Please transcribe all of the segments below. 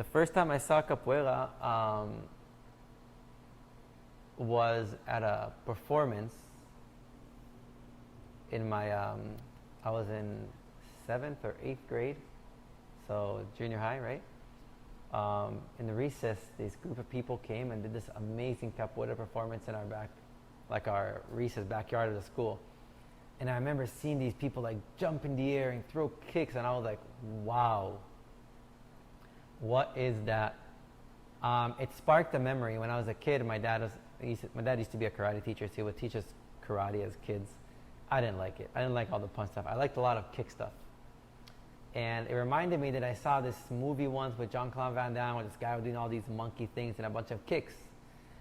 The first time I saw capoeira was at a performance in my, I was in 7th or 8th grade, so junior high, right? In the recess, this group of people came and did this amazing capoeira performance in our like our recess backyard of the school. And I remember seeing these people like jump in the air and throw kicks, and I was like, wow, what is that? It sparked a memory. When I was a kid, my dad used to be a karate teacher, so he would teach us karate as kids. I didn't like it. I didn't like all the punch stuff. I liked a lot of kick stuff. And it reminded me that I saw this movie once with Jean-Claude Van Damme where this guy was doing all these monkey things and a bunch of kicks.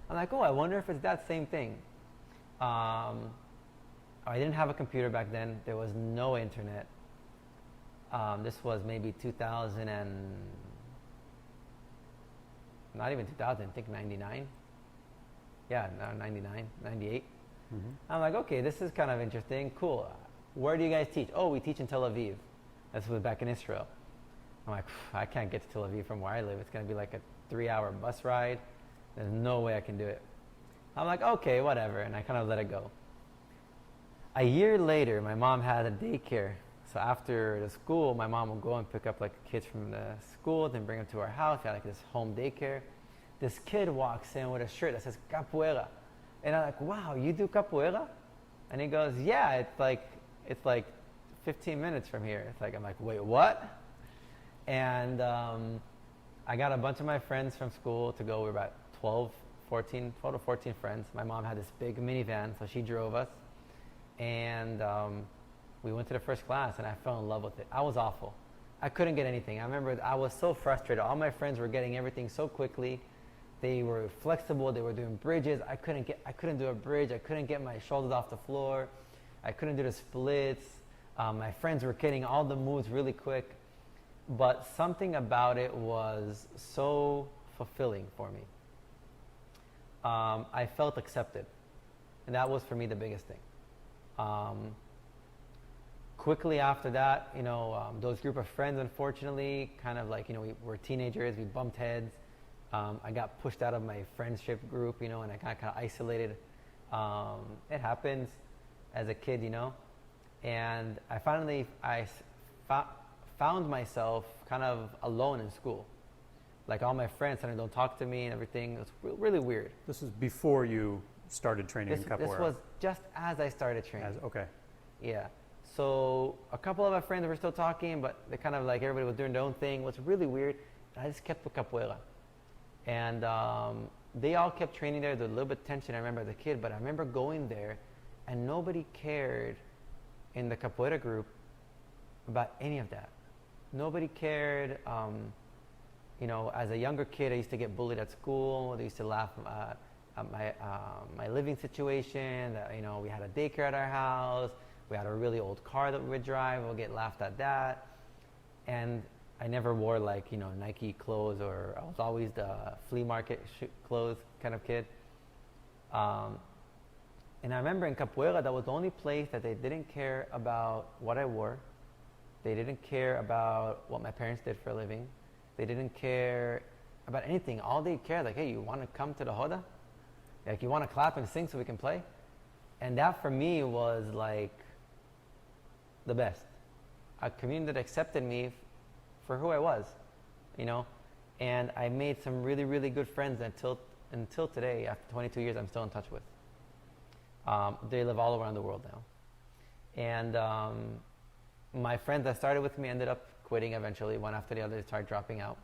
I'm like, oh, I wonder if it's that same thing. I didn't have a computer back then. There was no internet. This was maybe 2000 and... not even 2000, I think 99. Yeah, no, 99, 98. Mm-hmm. I'm like, okay, this is kind of interesting. Cool. Where do you guys teach? Oh, we teach in Tel Aviv. This was back in Israel. I'm like, I can't get to Tel Aviv from where I live. It's going to be like a 3-hour bus ride. There's no way I can do it. I'm like, okay, whatever. And I kind of let it go. A year later, my mom had a daycare. So after the school, my mom would go and pick up like kids from the school, then bring them to our house. We had like this home daycare. This kid walks in with a shirt that says capoeira. And I'm like, wow, you do capoeira? And he goes, yeah, it's like 15 minutes from here. It's like, I'm like, wait, what? And I got a bunch of my friends from school to go. We were about 12 to 14 friends. My mom had this big minivan, so she drove us. And we went to the first class, and I fell in love with it. I was awful. I couldn't get anything. I remember I was so frustrated. All my friends were getting everything so quickly. They were flexible. They were doing bridges. I couldn't do a bridge. I couldn't get my shoulders off the floor. I couldn't do the splits. My friends were getting all the moves really quick. But something about it was so fulfilling for me. I felt accepted. And that was for me the biggest thing. Quickly after that, those group of friends, unfortunately, kind of like, we were teenagers, we bumped heads. I got pushed out of my friendship group, and I got kind of isolated. It happens as a kid, and I found myself kind of alone in school. Like all my friends suddenly don't talk to me and everything. It was really weird. This is before you started training in capoeira? This was just as I started training. Okay. Yeah. So a couple of my friends were still talking, but they kind of like everybody was doing their own thing. What's really weird, I just kept with capoeira. And they all kept training there. There was a little bit of tension, I remember as a kid, but I remember going there and nobody cared in the capoeira group about any of that. Nobody cared. As a younger kid, I used to get bullied at school. They used to laugh at my living situation. That, we had a daycare at our house. We had a really old car that we would drive. We'll get laughed at that. And I never wore Nike clothes, or I was always the flea market clothes kind of kid. And I remember in capoeira, that was the only place that they didn't care about what I wore. They didn't care about what my parents did for a living. They didn't care about anything. All they cared, like, hey, you want to come to the Hoda? Like, you want to clap and sing so we can play? And that for me was like the best. A community that accepted me for who I was, and I made some really, really good friends until today. After 22 years, I'm still in touch with. They live all around the world now. And my friends that started with me ended up quitting eventually. One after the other, they started dropping out.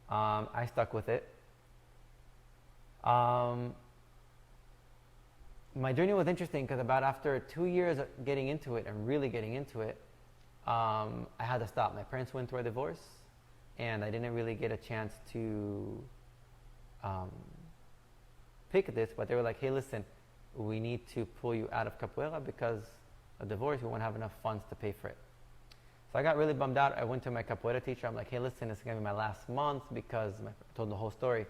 I stuck with it. My journey was interesting because about after 2 years of getting into it and really getting into it, I had to stop. My parents went through a divorce, and I didn't really get a chance to pick this, but they were like, hey, listen, we need to pull you out of capoeira because of divorce. We won't have enough funds to pay for it. So I got really bummed out. I went to my capoeira teacher. I'm like, hey, listen, it's going to be my last month because I told him the whole story.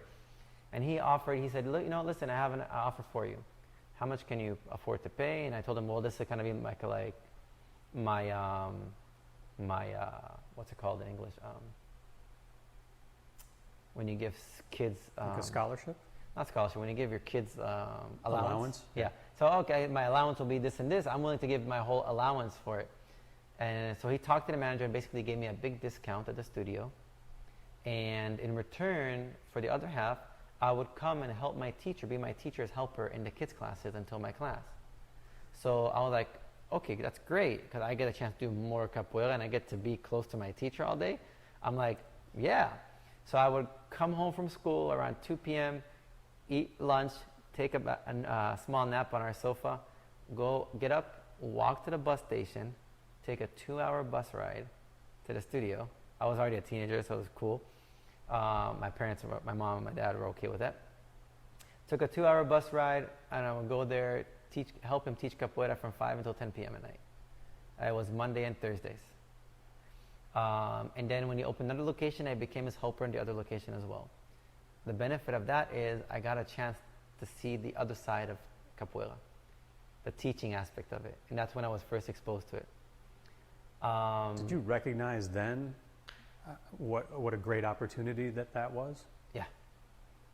And he said, look, listen, I have an offer for you. How much can you afford to pay? And I told him, well, this is going to be my what's it called in English? when you give kids like a scholarship? Not scholarship. When you give your kids allowance. Yeah. So okay, my allowance will be this and this. I'm willing to give my whole allowance for it. And so he talked to the manager and basically gave me a big discount at the studio. And in return, for the other half, I would come and help my teacher, be my teacher's helper in the kids' classes until my class. So I was like, okay, that's great, because I get a chance to do more capoeira and I get to be close to my teacher all day. I'm like, yeah. So I would come home from school around 2 p.m., eat lunch, take a small nap on our sofa, get up, walk to the bus station, take a 2-hour bus ride to the studio. I was already a teenager, so it was cool. My parents, my mom and my dad were okay with that. Took a 2-hour bus ride, and I would go there, help him teach capoeira from 5 until 10 p.m. at night. It was Monday and Thursdays. And then when he opened another location, I became his helper in the other location as well. The benefit of that is I got a chance to see the other side of capoeira, the teaching aspect of it. And that's when I was first exposed to it. Did you recognize then what a great opportunity that was?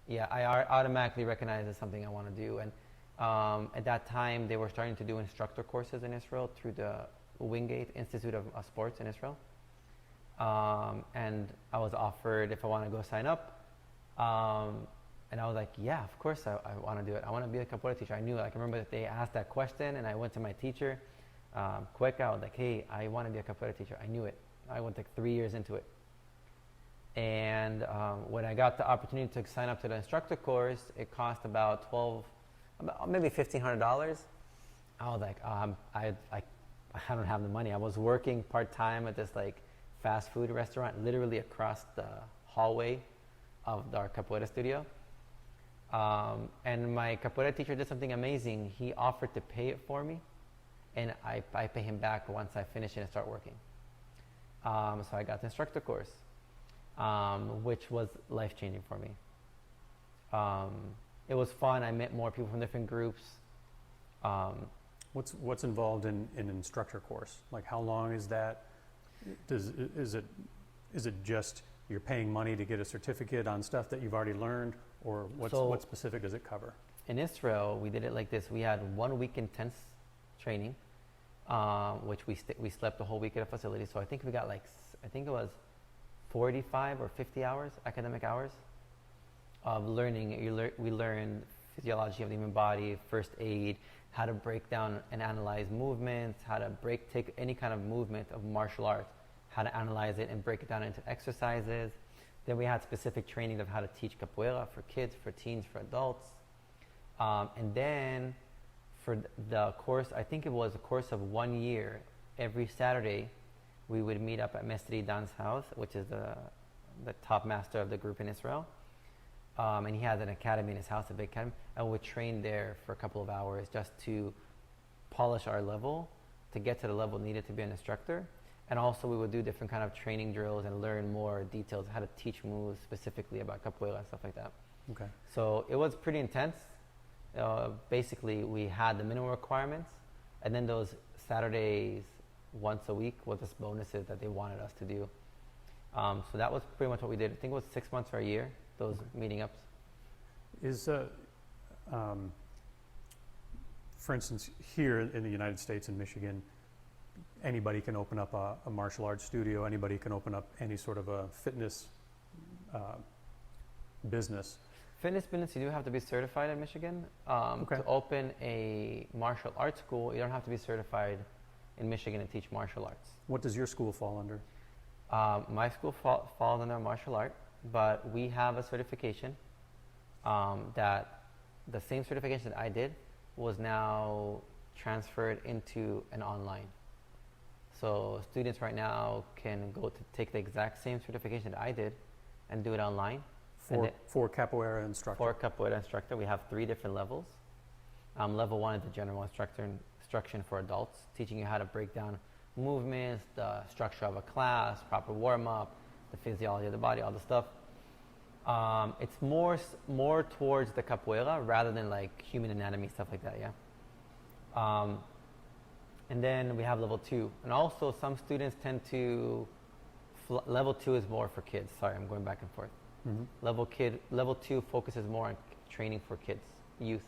Yeah, I automatically recognized it's something I want to do. And at that time, they were starting to do instructor courses in Israel through the Wingate Institute of Sports in Israel. And I was offered if I want to go sign up. And I was like, yeah, of course I want to do it. I want to be a capoeira teacher. I knew, I remember that they asked that question, and I went to my teacher, Cueca. I was like, hey, I want to be a capoeira teacher. I knew it. I went like 3 years into it. And when I got the opportunity to sign up to the instructor course, it cost about maybe $1,500. I was like, I don't have the money. I was working part-time at this like fast food restaurant, literally across the hallway of our capoeira studio. And my capoeira teacher did something amazing. He offered to pay it for me, and I pay him back once I finish it and start working. So I got the instructor course, which was life-changing for me. It was fun. I met more people from different groups. What's involved in an instructor course? Like, how long is that? Is it just you're paying money to get a certificate on stuff that you've already learned, or what specific does it cover? In Israel, we did it like this. We had 1 week intense training, which we slept the whole week at a facility. So I think we got it was 45 or 50 hours, academic hours, of learning. We learned physiology of the human body, first aid, how to break down and analyze movements, how to take any kind of movement of martial arts, how to analyze it and break it down into exercises. Then we had specific training of how to teach capoeira for kids, for teens, for adults. And then for the course, I think it was a course of 1 year. Every Saturday, we would meet up at Mestre Dan's house, which is the top master of the group in Israel. And he has an academy in his house, a big academy, and we would train there for a couple of hours just to polish our level, to get to the level needed to be an instructor. And also we would do different kind of training drills and learn more details, how to teach moves specifically about capoeira and stuff like that. Okay. So it was pretty intense. Basically, we had the minimum requirements, and then those Saturdays once a week was just bonuses that they wanted us to do. So that was pretty much what we did. I think it was 6 months or a year, those meeting ups. For instance, here in the United States, in Michigan, anybody can open up a martial arts studio. Anybody can open up any sort of a fitness business. Fitness business, you do have to be certified in Michigan. Okay. To open a martial arts school, you don't have to be certified in Michigan to teach martial arts. What does your school fall under? My school falls under martial art, but we have a certification that the same certification that I did was now transferred into an online. So students right now can go to take the exact same certification that I did and do it online. For capoeira instructor? For capoeira instructor, we have 3 different levels. Level 1 is the general instruction for adults, teaching you how to break down movements, the structure of a class, proper warm-up, the physiology of the body, all the stuff. It's more towards the capoeira rather than like human anatomy, stuff like that, yeah. And then we have level 2. And also some students tend to, level 2 is more for kids. Sorry, I'm going back and forth. Level 2 focuses more on training for kids, youth,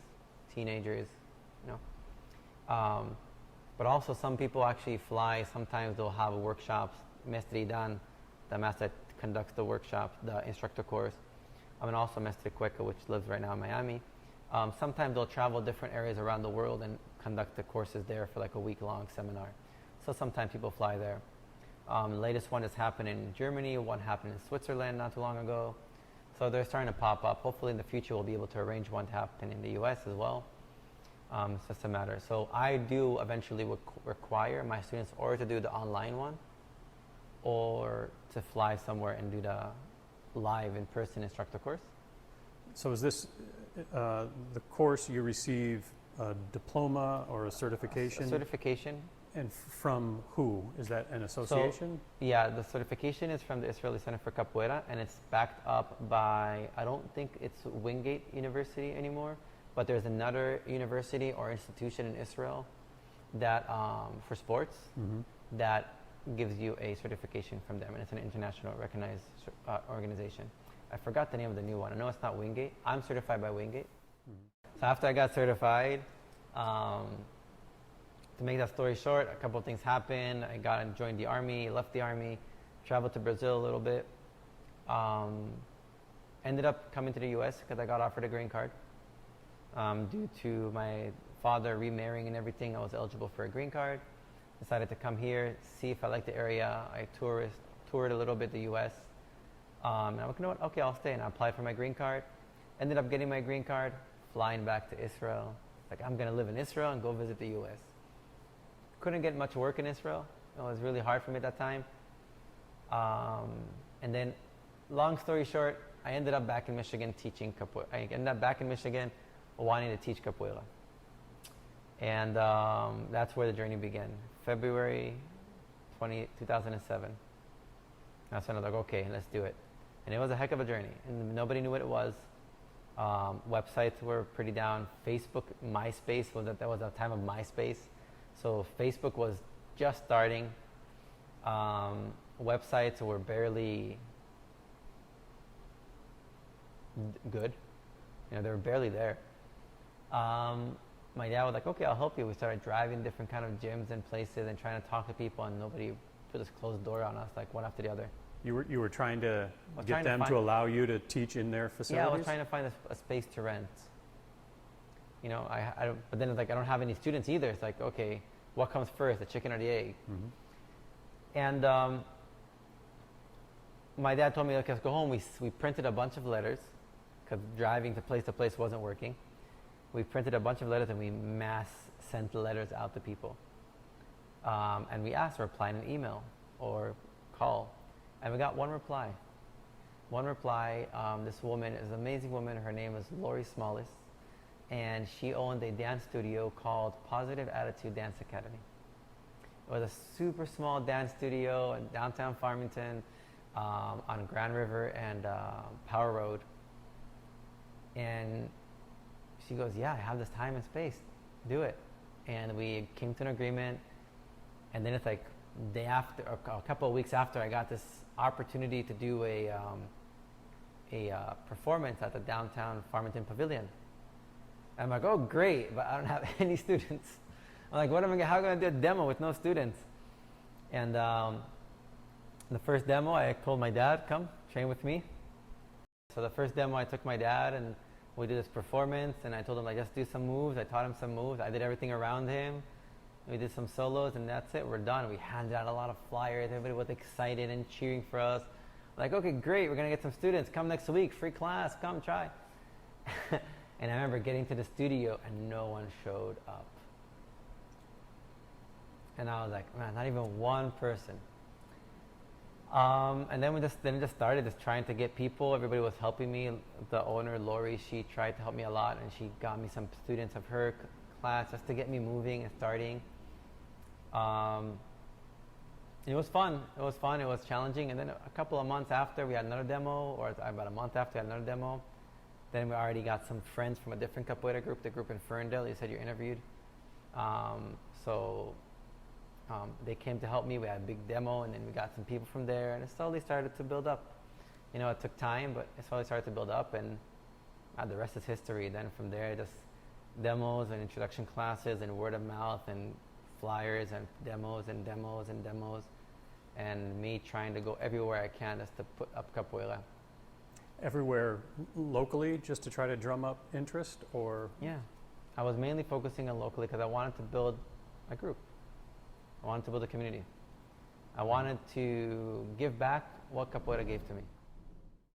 teenagers, you know. But also some people actually fly. Sometimes they'll have workshops. Mestre Dan, the master that conducts the workshop, the instructor course. And also Mestre Cueca, which lives right now in Miami. Sometimes they'll travel different areas around the world and conduct the courses there for like a week-long seminar. So sometimes people fly there. Latest one has happened in Germany. One happened in Switzerland not too long ago. So they're starting to pop up. Hopefully in the future we'll be able to arrange one to happen in the U.S. as well. It's just a matter. So I do eventually require my students or to do the online one or to fly somewhere and do the live in-person instructor course. So is this the course you receive a diploma or a certification? A certification. And from who? Is that an association? So, yeah, the certification is from the Israeli Center for Capoeira, and it's backed up by, I don't think it's Wingate University anymore, but there's another university or institution in Israel that, for sports, that gives you a certification from them, and it's an international recognized organization. I forgot the name of the new one. I know it's not Wingate. I'm certified by Wingate. So after I got certified, to make that story short, a couple of things happened. I got and joined the army, left the army, traveled to Brazil a little bit. Ended up coming to the U.S. because I got offered a green card. Due to my father remarrying and everything, I was eligible for a green card. Decided to come here, see if I liked the area. I toured a little bit the U.S. And I'm like, you know what? Okay, I'll stay. And I applied for my green card. Ended up getting my green card, flying back to Israel. Like, I'm going to live in Israel and go visit the U.S. Couldn't get much work in Israel. It was really hard for me at that time. And then, long story short, I ended up back in Michigan teaching capoeira. I ended up back in Michigan wanting to teach capoeira. And that's where the journey began. February 2007. That's when I was like, okay, let's do it. And it was a heck of a journey. And nobody knew what it was. Websites were pretty down. Facebook, MySpace, that was the time of MySpace. So Facebook was just starting. Websites were barely good. You know, they were barely there. My dad was like, okay, I'll help you. We started driving different kind of gyms and places and trying to talk to people, and nobody put this closed door on us, like one after the other. You were trying to get them to allow you to teach in their facilities? Yeah, I was trying to find a space to rent. You know, but then it's like I don't have any students either. It's like, okay, what comes first, the chicken or the egg? And my dad told me, okay, let's go home. We printed a bunch of letters because driving to place wasn't working. We printed a bunch of letters and we mass sent letters out to people. And we asked to reply in an email or call. And we got one reply. This woman is an amazing woman. Her name is Lori Smallis. And she owned a dance studio called Positive Attitude Dance Academy. It was a super small dance studio in downtown Farmington on Grand River and Power Road. And she goes, yeah, I have this time and space. Do it. And we came to an agreement. And then it's like day after, or a couple of weeks after, I got this opportunity to do a performance at the downtown Farmington Pavilion. I'm like, oh, great, but I don't have any students. I'm like, how am I going to do a demo with no students? And the first demo, I told my dad, come, train with me. So the first demo, I took my dad, and we did this performance, and I told him, like, just do some moves. I taught him some moves. I did everything around him. We did some solos, and that's it. We're done. We handed out a lot of flyers. Everybody was excited and cheering for us. Like, okay, great, we're going to get some students. Come next week, free class, come try. And I remember getting to the studio and no one showed up. And I was like, man, not even one person. And then it just started just trying to get people. Everybody was helping me. The owner, Lori, she tried to help me a lot, and she got me some students of her class just to get me moving and starting. It was fun. It was challenging. And then a couple of months after, we had another demo, or about a month after, we had another demo. Then we already got some friends from a different capoeira group, the group in Ferndale. You said you interviewed. So they came to help me. We had a big demo, and then we got some people from there, and it slowly started to build up. you know, it took time, but it slowly started to build up, and the rest is history. Then from there, just demos and introduction classes and word of mouth and flyers and demos and demos and demos, and me trying to go everywhere I can just to put up capoeira. Everywhere locally, just to try to drum up interest, or? Yeah, I was mainly focusing on locally because I wanted to build a group. I wanted to build a community. I wanted to give back what capoeira gave to me.